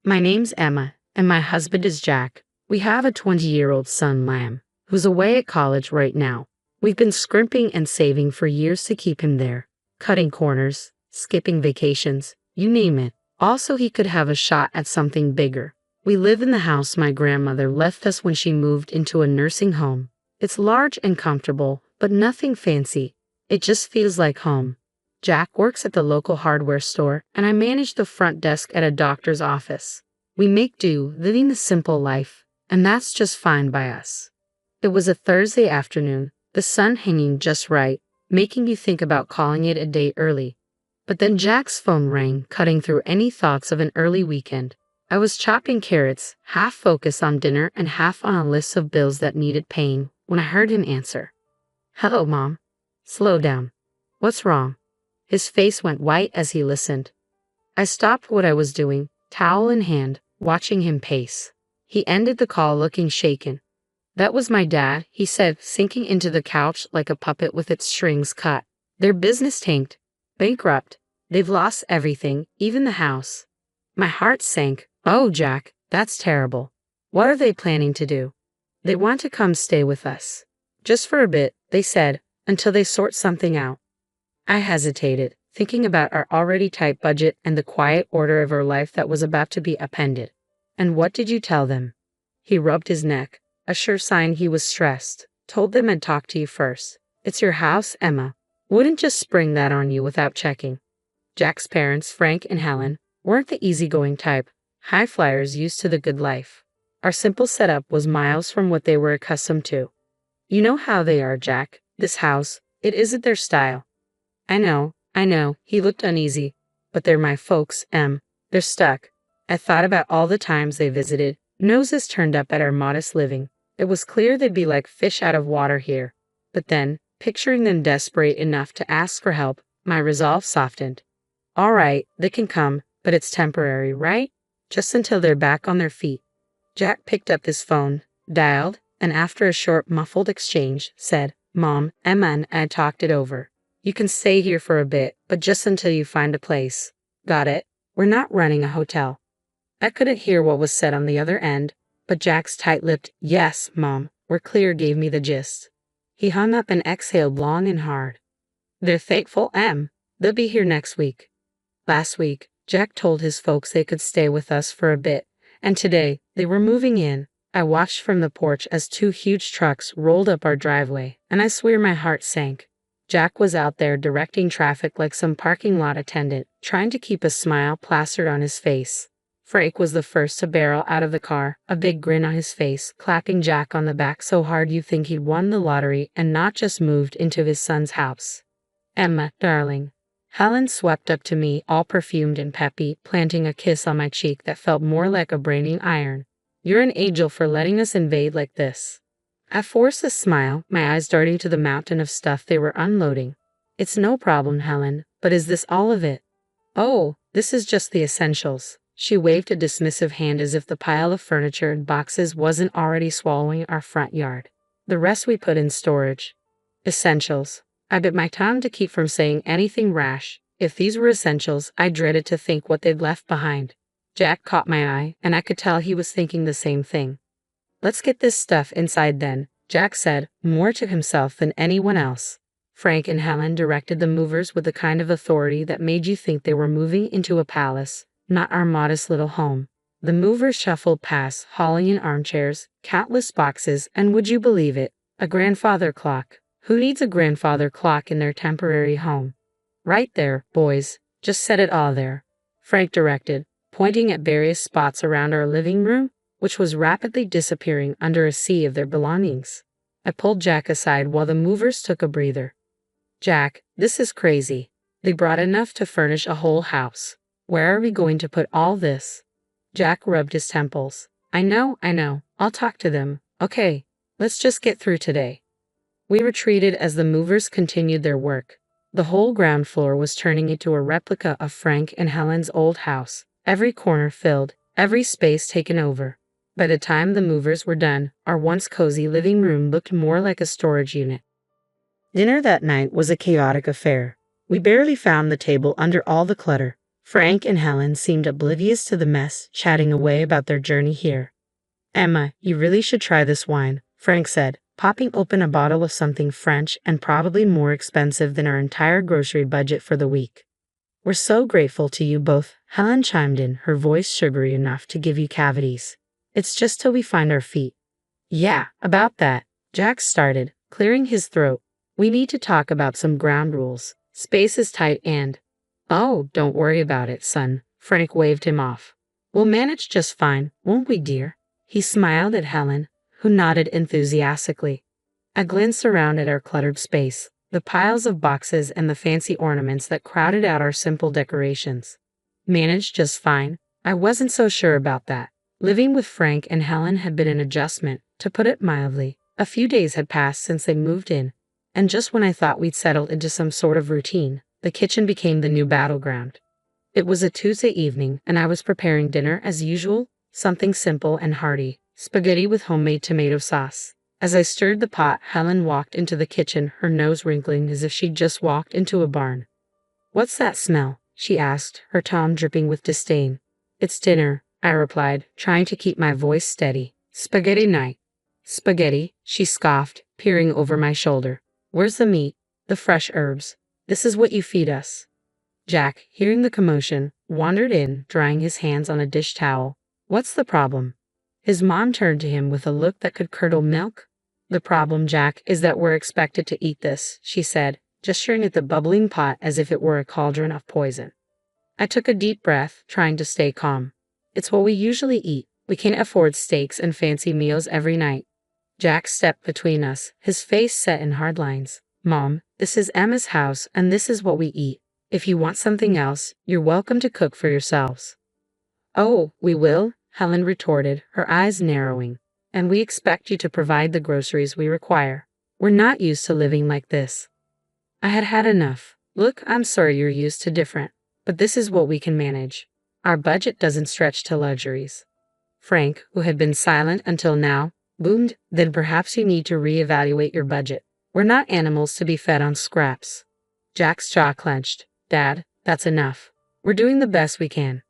My name's Emma, and my husband is Jack. We have a 20-year-old son, Lamb, who's away at college right now. We've been scrimping and saving for years to keep him there, cutting corners, skipping vacations, you name it. Also, he could have a shot at something bigger. We live in the house my grandmother left us when she moved into a nursing home. It's large and comfortable, but nothing fancy. It just feels like home. Jack works at the local hardware store, and I manage the front desk at a doctor's office. We make do, living the simple life, and that's just fine by us. It was a Thursday afternoon, the sun hanging just right, making you think about calling it a day early. But then Jack's phone rang, cutting through any thoughts of an early weekend. I was chopping carrots, half focused on dinner and half on a list of bills that needed paying, when I heard him answer. "Hello, Mom." "Slow down. What's wrong?" His face went white as he listened. I stopped what I was doing, towel in hand, watching him pace. He ended the call looking shaken. "That was my dad," he said, sinking into the couch like a puppet with its strings cut. "Their business tanked. Bankrupt. They've lost everything, even the house." My heart sank. "Oh, Jack, that's terrible. What are they planning to do?" "They want to come stay with us. Just for a bit," they said, "until they sort something out." I hesitated, thinking about our already tight budget and the quiet order of our life that was about to be upended. "And what did you tell them?" He rubbed his neck, a sure sign he was stressed. "Told them I'd talk to you first. It's your house, Emma. Wouldn't just spring that on you without checking." Jack's parents, Frank and Helen, weren't the easygoing type, high flyers used to the good life. Our simple setup was miles from what they were accustomed to. "You know how they are, Jack. This house, it isn't their style." I know, he looked uneasy. "But they're my folks, Em. They're stuck." I thought about all the times they visited, noses turned up at our modest living. It was clear they'd be like fish out of water here. But then, picturing them desperate enough to ask for help, my resolve softened. "All right, they can come, but it's temporary, right? Just until they're back on their feet." Jack picked up his phone, dialed, and after a short muffled exchange, said, "Mom, Emma and I talked it over. You can stay here for a bit, but just until you find a place." "Got it. We're not running a hotel." I couldn't hear what was said on the other end, but Jack's tight-lipped, "Yes, Mom, we're clear" gave me the gist. He hung up and exhaled long and hard. "They're thankful, Em. They'll be here next week." Last week, Jack told his folks they could stay with us for a bit, and today, they were moving in. I watched from the porch as two huge trucks rolled up our driveway, and I swear my heart sank. Jack was out there directing traffic like some parking lot attendant, trying to keep a smile plastered on his face. Frank was the first to barrel out of the car, a big grin on his face, clapping Jack on the back so hard you'd think he'd won the lottery and not just moved into his son's house. "Emma, darling." Helen swept up to me, all perfumed and peppy, planting a kiss on my cheek that felt more like a branding iron. "You're an angel for letting us invade like this." I forced a smile, my eyes darting to the mountain of stuff they were unloading. "It's no problem, Helen, but is this all of it?" "Oh, this is just the essentials." She waved a dismissive hand as if the pile of furniture and boxes wasn't already swallowing our front yard. "The rest we put in storage." Essentials. I bit my tongue to keep from saying anything rash. If these were essentials, I dreaded to think what they'd left behind. Jack caught my eye, and I could tell he was thinking the same thing. "Let's get this stuff inside then," Jack said, more to himself than anyone else. Frank and Helen directed the movers with the kind of authority that made you think they were moving into a palace, not our modest little home. The movers shuffled past, hauling in armchairs, countless boxes, and would you believe it, a grandfather clock. Who needs a grandfather clock in their temporary home? "Right there, boys. Just set it all there," Frank directed, pointing at various spots around our living room, which was rapidly disappearing under a sea of their belongings. I pulled Jack aside while the movers took a breather. "Jack, this is crazy. They brought enough to furnish a whole house. Where are we going to put all this?" Jack rubbed his temples. I know. I'll talk to them. Okay, let's just get through today." We retreated as the movers continued their work. The whole ground floor was turning into a replica of Frank and Helen's old house, every corner filled, every space taken over. By the time the movers were done, our once cozy living room looked more like a storage unit. Dinner that night was a chaotic affair. We barely found the table under all the clutter. Frank and Helen seemed oblivious to the mess, chatting away about their journey here. Emma, you really should try this wine, Frank said, popping open a bottle of something French and probably more expensive than our entire grocery budget for the week. We're so grateful to you both, Helen chimed in, her voice sugary enough to give you cavities. It's just till we find our feet. Yeah, about that, Jack started, clearing his throat. We need to talk about some ground rules. Space is tight and… Oh, don't worry about it, son, Frank waved him off. We'll manage just fine, won't we, dear? He smiled at Helen, who nodded enthusiastically. I glanced around at our cluttered space, the piles of boxes and the fancy ornaments that crowded out our simple decorations. Managed just fine? I wasn't so sure about that. Living with Frank and Helen had been an adjustment, to put it mildly. A few days had passed since they moved in, and just when I thought we'd settled into some sort of routine, the kitchen became the new battleground. It was a Tuesday evening, and I was preparing dinner as usual, something simple and hearty, spaghetti with homemade tomato sauce. As I stirred the pot, Helen walked into the kitchen, her nose wrinkling as if she'd just walked into a barn. What's that smell? She asked, her tone dripping with disdain. It's dinner, I replied, trying to keep my voice steady. Spaghetti night. Spaghetti, she scoffed, peering over my shoulder. Where's the meat? The fresh herbs? This is what you feed us. Jack, hearing the commotion, wandered in, drying his hands on a dish towel. What's the problem? His mom turned to him with a look that could curdle milk. The problem, Jack, is that we're expected to eat this, she said, gesturing at the bubbling pot as if it were a cauldron of poison. I took a deep breath, trying to stay calm. It's what we usually eat. We can't afford steaks and fancy meals every night. Jack stepped between us, his face set in hard lines. Mom, this is Emma's house, and this is what we eat. If you want something else, you're welcome to cook for yourselves. Oh, we will? Helen retorted, her eyes narrowing. And we expect you to provide the groceries we require. We're not used to living like this. I had had enough. Look, I'm sorry you're used to different, but this is what we can manage. Our budget doesn't stretch to luxuries. Frank, who had been silent until now, boomed, then perhaps you need to reevaluate your budget. We're not animals to be fed on scraps. Jack's jaw clenched. Dad, that's enough. We're doing the best we can.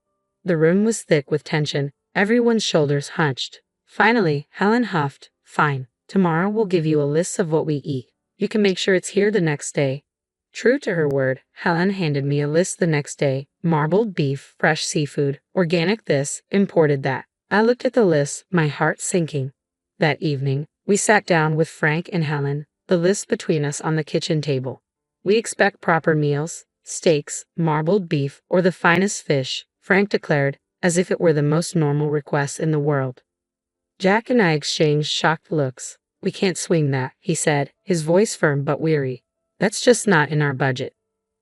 The room was thick with tension, everyone's shoulders hunched. Finally, Helen huffed, Fine, tomorrow we'll give you a list of what we eat. You can make sure it's here the next day. True to her word, Helen handed me a list the next day. Marbled beef, fresh seafood, organic this, imported that. I looked at the list, my heart sinking. That evening, we sat down with Frank and Helen, the list between us on the kitchen table. We expect proper meals, steaks, marbled beef, or the finest fish, Frank declared, as if it were the most normal request in the world. Jack and I exchanged shocked looks. We can't swing that, he said, his voice firm but weary. That's just not in our budget.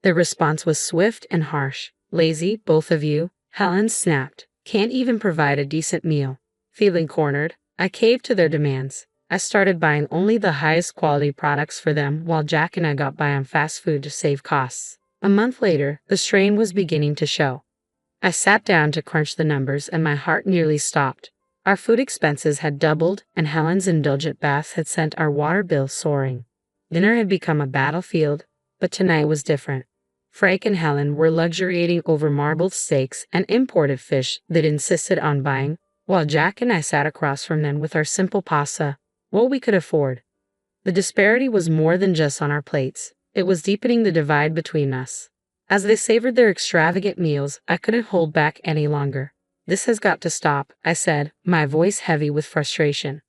The response was swift and harsh. Lazy, both of you, Helen snapped. Can't even provide a decent meal. Feeling cornered, I caved to their demands. I started buying only the highest quality products for them while Jack and I got by on fast food to save costs. A month later, the strain was beginning to show. I sat down to crunch the numbers and my heart nearly stopped. Our food expenses had doubled, and Helen's indulgent baths had sent our water bill soaring. Dinner had become a battlefield, but tonight was different. Frank and Helen were luxuriating over marbled steaks and imported fish they'd insisted on buying, while Jack and I sat across from them with our simple pasta, what we could afford. The disparity was more than just on our plates. It was deepening the divide between us. As they savored their extravagant meals, I couldn't hold back any longer. This has got to stop, I said, my voice heavy with frustration.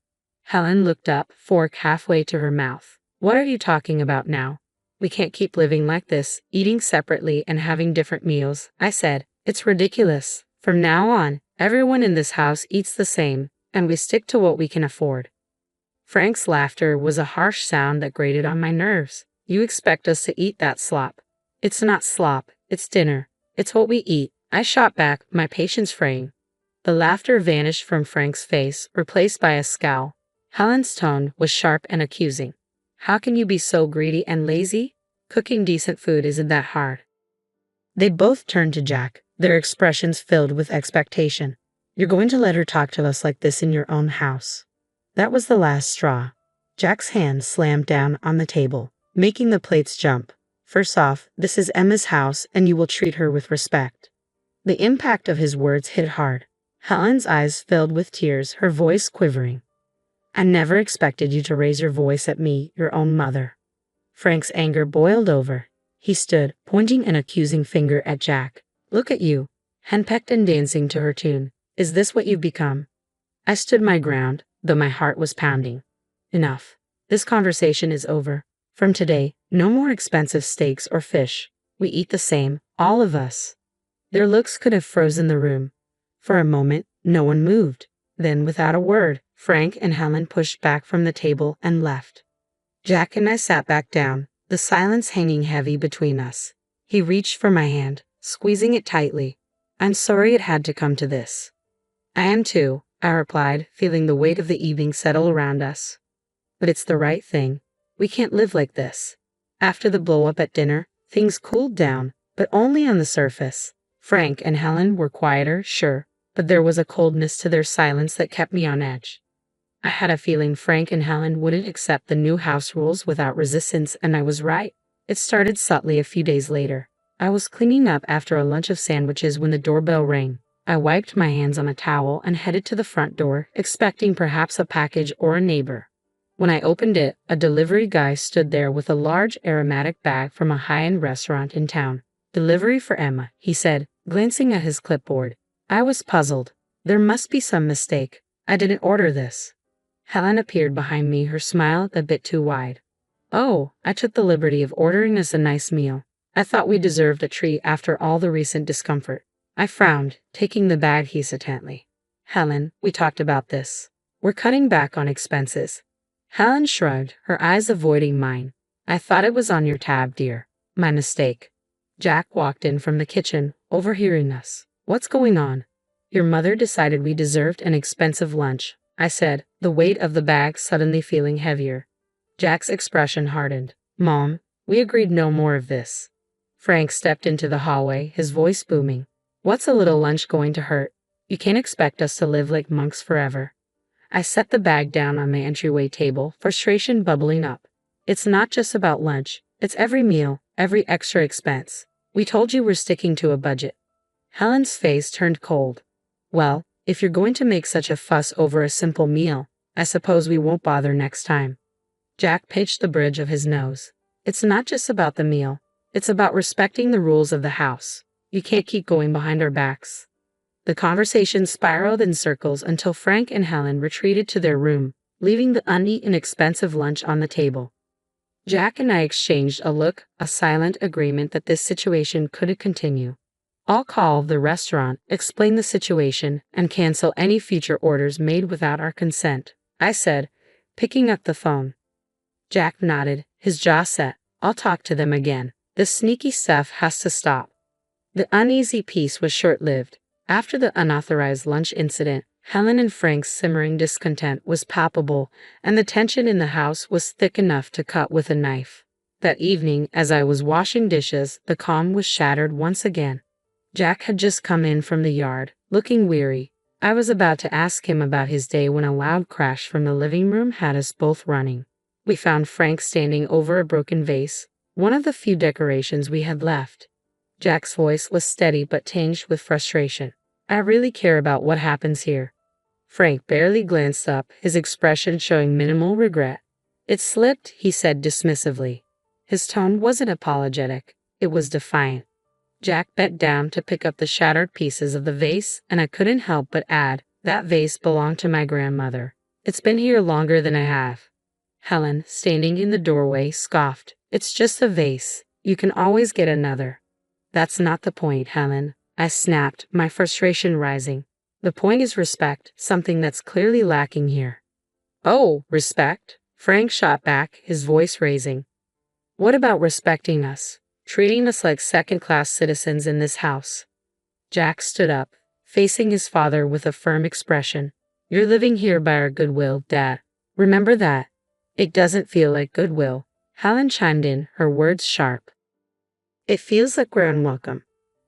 Helen looked up, fork halfway to her mouth. What are you talking about now? We can't keep living like this, eating separately and having different meals, I said. It's ridiculous. From now on, everyone in this house eats the same, and we stick to what we can afford. Frank's laughter was a harsh sound that grated on my nerves. You expect us to eat that slop. It's not slop, it's dinner. It's what we eat. I shot back, my patience fraying. The laughter vanished from Frank's face, replaced by a scowl. Helen's tone was sharp and accusing. How can you be so greedy and lazy? Cooking decent food isn't that hard. They both turned to Jack, their expressions filled with expectation. You're going to let her talk to us like this in your own house. That was the last straw. Jack's hand slammed down on the table, making the plates jump. First off, this is Emma's house and you will treat her with respect. The impact of his words hit hard. Helen's eyes filled with tears, her voice quivering. I never expected you to raise your voice at me, your own mother. Frank's anger boiled over. He stood, pointing an accusing finger at Jack. Look at you, henpecked and dancing to her tune. Is this what you've become? I stood my ground, though my heart was pounding. Enough. This conversation is over. From today, no more expensive steaks or fish. We eat the same, all of us. Their looks could have frozen the room. For a moment, no one moved. Then, without a word, Frank and Helen pushed back from the table and left. Jack and I sat back down, the silence hanging heavy between us. He reached for my hand, squeezing it tightly. I'm sorry it had to come to this. I am too, I replied, feeling the weight of the evening settle around us. But it's the right thing. We can't live like this. After the blow-up at dinner, things cooled down, but only on the surface. Frank and Helen were quieter, sure, but there was a coldness to their silence that kept me on edge. I had a feeling Frank and Helen wouldn't accept the new house rules without resistance, and I was right. It started subtly a few days later. I was cleaning up after a lunch of sandwiches when the doorbell rang. I wiped my hands on a towel and headed to the front door, expecting perhaps a package or a neighbor. When I opened it, a delivery guy stood there with a large aromatic bag from a high-end restaurant in town. Delivery for Emma, he said, glancing at his clipboard. I was puzzled. There must be some mistake. I didn't order this. Helen appeared behind me, her smile a bit too wide. Oh, I took the liberty of ordering us a nice meal. I thought we deserved a treat after all the recent discomfort. I frowned, taking the bag hesitantly. Helen, we talked about this. We're cutting back on expenses. Helen shrugged, her eyes avoiding mine. I thought it was on your tab, dear. My mistake. Jack walked in from the kitchen, overhearing us. What's going on? Your mother decided we deserved an expensive lunch, I said, the weight of the bag suddenly feeling heavier. Jack's expression hardened. Mom, we agreed no more of this. Frank stepped into the hallway, his voice booming. What's a little lunch going to hurt? You can't expect us to live like monks forever. I set the bag down on my entryway table, frustration bubbling up. It's not just about lunch, it's every meal, every extra expense. We told you we're sticking to a budget. Helen's face turned cold. Well, if you're going to make such a fuss over a simple meal, I suppose we won't bother next time. Jack pinched the bridge of his nose. It's not just about the meal. It's about respecting the rules of the house. You can't keep going behind our backs. The conversation spiraled in circles until Frank and Helen retreated to their room, leaving the uneaten expensive lunch on the table. Jack and I exchanged a look, a silent agreement that this situation couldn't continue. I'll call the restaurant, explain the situation, and cancel any future orders made without our consent, I said, picking up the phone. Jack nodded, his jaw set. I'll talk to them again. This sneaky stuff has to stop. The uneasy peace was short-lived. After the unauthorized lunch incident, Helen and Frank's simmering discontent was palpable, and the tension in the house was thick enough to cut with a knife. That evening, as I was washing dishes, the calm was shattered once again. Jack had just come in from the yard, looking weary. I was about to ask him about his day when a loud crash from the living room had us both running. We found Frank standing over a broken vase, one of the few decorations we had left. Jack's voice was steady but tinged with frustration. I really care about what happens here. Frank barely glanced up, his expression showing minimal regret. It slipped, he said dismissively. His tone wasn't apologetic, it was defiant. Jack bent down to pick up the shattered pieces of the vase, and I couldn't help but add, that vase belonged to my grandmother. It's been here longer than I have. Helen, standing in the doorway, scoffed. It's just a vase. You can always get another. That's not the point, Helen, I snapped, my frustration rising. The point is respect, something that's clearly lacking here. Oh, respect? Frank shot back, his voice raising. What about respecting us? Treating us like second-class citizens in this house? Jack stood up, facing his father with a firm expression. You're living here by our goodwill, Dad. Remember that. It doesn't feel like goodwill. Helen chimed in, her words sharp. It feels like we're unwelcome.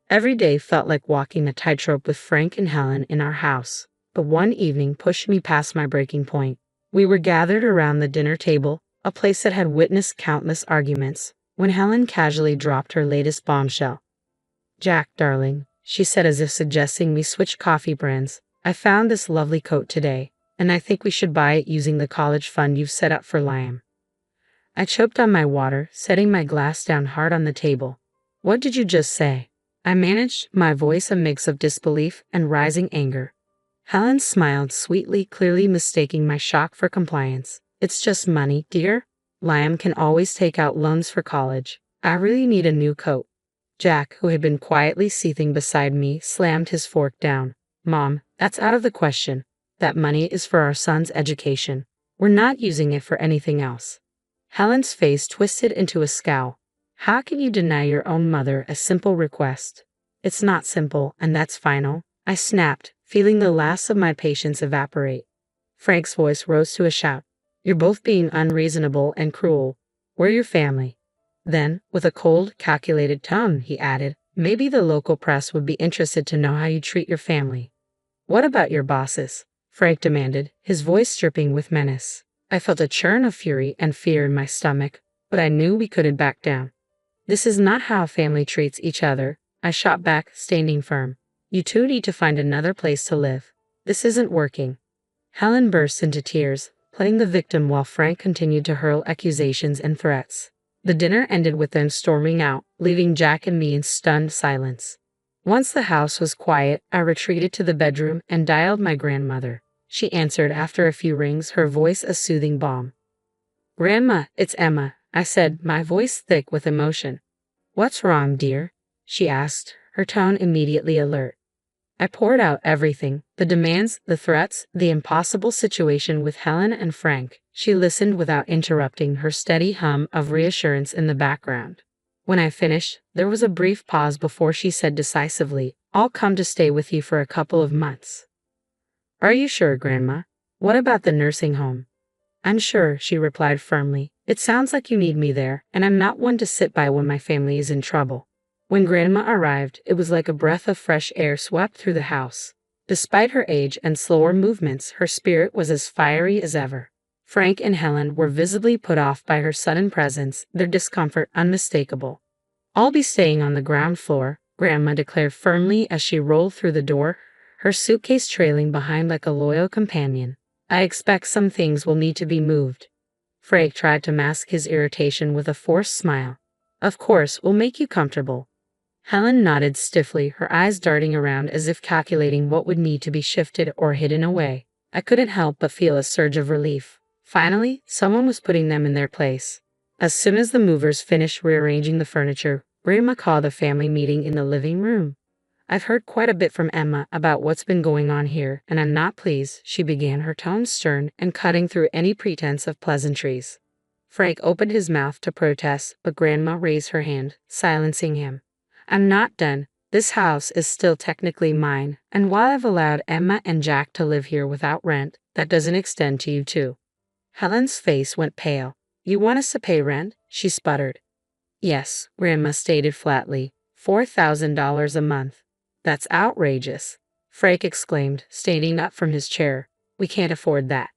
Every day felt like walking a tightrope with Frank and Helen in our house, but one evening pushed me past my breaking point. We were gathered around the dinner table, a place that had witnessed countless arguments, when Helen casually dropped her latest bombshell. Jack, darling, she said as if suggesting we switch coffee brands. I found this lovely coat today, and I think we should buy it using the college fund you've set up for Liam. I choked on my water, setting my glass down hard on the table. What did you just say? I managed, my voice a mix of disbelief and rising anger. Helen smiled sweetly, clearly mistaking my shock for compliance. It's just money, dear. Liam can always take out loans for college. I really need a new coat. Jack, who had been quietly seething beside me, slammed his fork down. Mom, that's out of the question. That money is for our son's education. We're not using it for anything else. Helen's face twisted into a scowl. How can you deny your own mother a simple request? It's not simple, and that's final. I snapped, feeling the last of my patience evaporate. Frank's voice rose to a shout. You're both being unreasonable and cruel. We're your family. Then, with a cold, calculated tone, he added, maybe the local press would be interested to know how you treat your family. What about your bosses? Frank demanded, his voice dripping with menace. I felt a churn of fury and fear in my stomach, but I knew we couldn't back down. This is not how a family treats each other, I shot back, standing firm. You two need to find another place to live. This isn't working. Helen burst into tears, playing the victim while Frank continued to hurl accusations and threats. The dinner ended with them storming out, leaving Jack and me in stunned silence. Once the house was quiet, I retreated to the bedroom and dialed my grandmother. She answered after a few rings, her voice a soothing balm. Grandma, it's Emma, I said, my voice thick with emotion. What's wrong, dear? She asked, her tone immediately alert. I poured out everything, the demands, the threats, the impossible situation with Helen and Frank. She listened without interrupting, her steady hum of reassurance in the background. When I finished, there was a brief pause before she said decisively, I'll come to stay with you for a couple of months. Are you sure, Grandma? What about the nursing home? I'm sure, she replied firmly. It sounds like you need me there, and I'm not one to sit by when my family is in trouble. When Grandma arrived, it was like a breath of fresh air swept through the house. Despite her age and slower movements, her spirit was as fiery as ever. Frank and Helen were visibly put off by her sudden presence, their discomfort unmistakable. I'll be staying on the ground floor, Grandma declared firmly as she rolled through the door, her suitcase trailing behind like a loyal companion. I expect some things will need to be moved. Frank tried to mask his irritation with a forced smile. Of course, we'll make you comfortable. Helen nodded stiffly, her eyes darting around as if calculating what would need to be shifted or hidden away. I couldn't help but feel a surge of relief. Finally, someone was putting them in their place. As soon as the movers finished rearranging the furniture, Grandma called a family meeting in the living room. I've heard quite a bit from Emma about what's been going on here, and I'm not pleased, she began, her tone stern and cutting through any pretense of pleasantries. Frank opened his mouth to protest, but Grandma raised her hand, silencing him. I'm not done. This house is still technically mine, and while I've allowed Emma and Jack to live here without rent, that doesn't extend to you too. Helen's face went pale. You want us to pay rent? She sputtered. Yes, Grandma stated flatly. $4,000 a month. That's outrageous, Frank exclaimed, standing up from his chair. We can't afford that.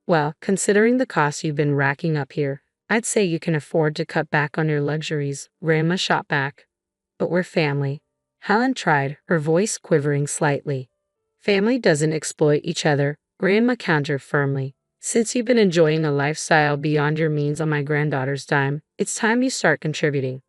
Well, considering the costs you've been racking up here, I'd say you can afford to cut back on your luxuries, Grandma shot back. But we're family. Helen tried, her voice quivering slightly. Family doesn't exploit each other, Grandma countered firmly. Since you've been enjoying a lifestyle beyond your means on my granddaughter's dime, it's time you start contributing.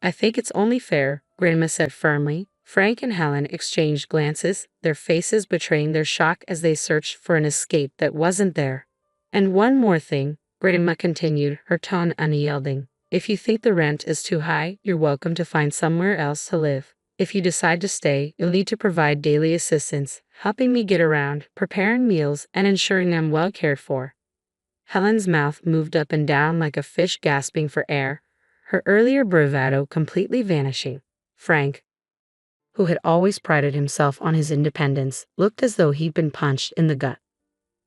I think it's only fair, Grandma said firmly. Frank and Helen exchanged glances, their faces betraying their shock as they searched for an escape that wasn't there. And one more thing, Grandma continued, her tone unyielding. If you think the rent is too high, you're welcome to find somewhere else to live. If you decide to stay, you'll need to provide daily assistance, helping me get around, preparing meals, and ensuring I'm well cared for. Helen's mouth moved up and down like a fish gasping for air, her earlier bravado completely vanishing. Frank, who had always prided himself on his independence, looked as though he'd been punched in the gut.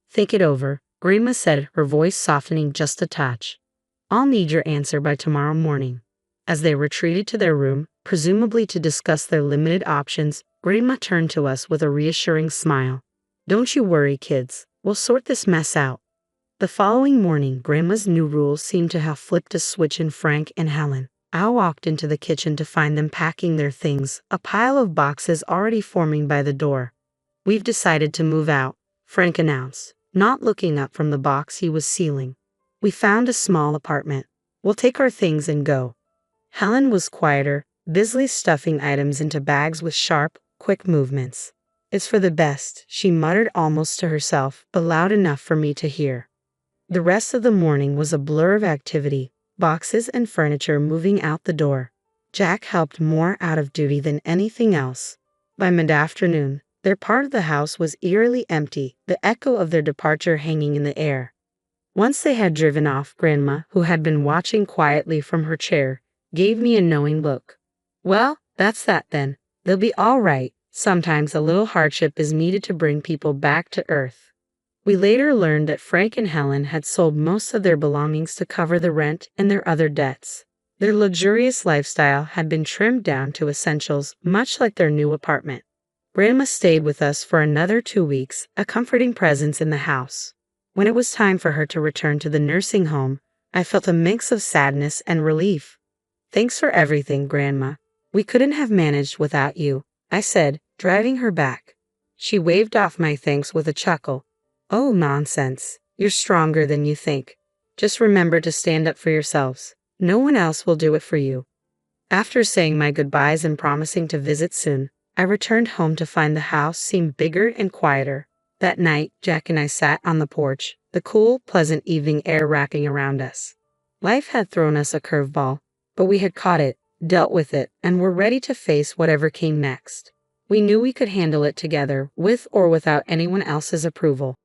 Think it over, Grandma said, her voice softening just a touch. I'll need your answer by tomorrow morning. As they retreated to their room, presumably to discuss their limited options, Grandma turned to us with a reassuring smile. Don't you worry, kids. We'll sort this mess out. The following morning, Grandma's new rules seemed to have flipped a switch in Frank and Helen. I walked into the kitchen to find them packing their things, a pile of boxes already forming by the door. "We've decided to move out," Frank announced, not looking up from the box he was sealing. "We found a small apartment. We'll take our things and go." Helen was quieter, busily stuffing items into bags with sharp, quick movements. "It's for the best," she muttered almost to herself, but loud enough for me to hear. The rest of the morning was a blur of activity, boxes and furniture moving out the door. Jack helped more out of duty than anything else. By mid-afternoon, their part of the house was eerily empty, the echo of their departure hanging in the air. Once they had driven off, Grandma, who had been watching quietly from her chair, gave me a knowing look. "Well, that's that then. They'll be all right. Sometimes a little hardship is needed to bring people back to earth." We later learned that Frank and Helen had sold most of their belongings to cover the rent and their other debts. Their luxurious lifestyle had been trimmed down to essentials, much like their new apartment. Grandma stayed with us for another 2 weeks, a comforting presence in the house. When it was time for her to return to the nursing home, I felt a mix of sadness and relief. "Thanks for everything, Grandma. We couldn't have managed without you," I said, driving her back. She waved off my thanks with a chuckle. "Oh, nonsense. You're stronger than you think. Just remember to stand up for yourselves. No one else will do it for you." After saying my goodbyes and promising to visit soon, I returned home to find the house seemed bigger and quieter. That night, Jack and I sat on the porch, the cool, pleasant evening air wrapping around us. Life had thrown us a curveball, but we had caught it, dealt with it, and were ready to face whatever came next. We knew we could handle it together, with or without anyone else's approval.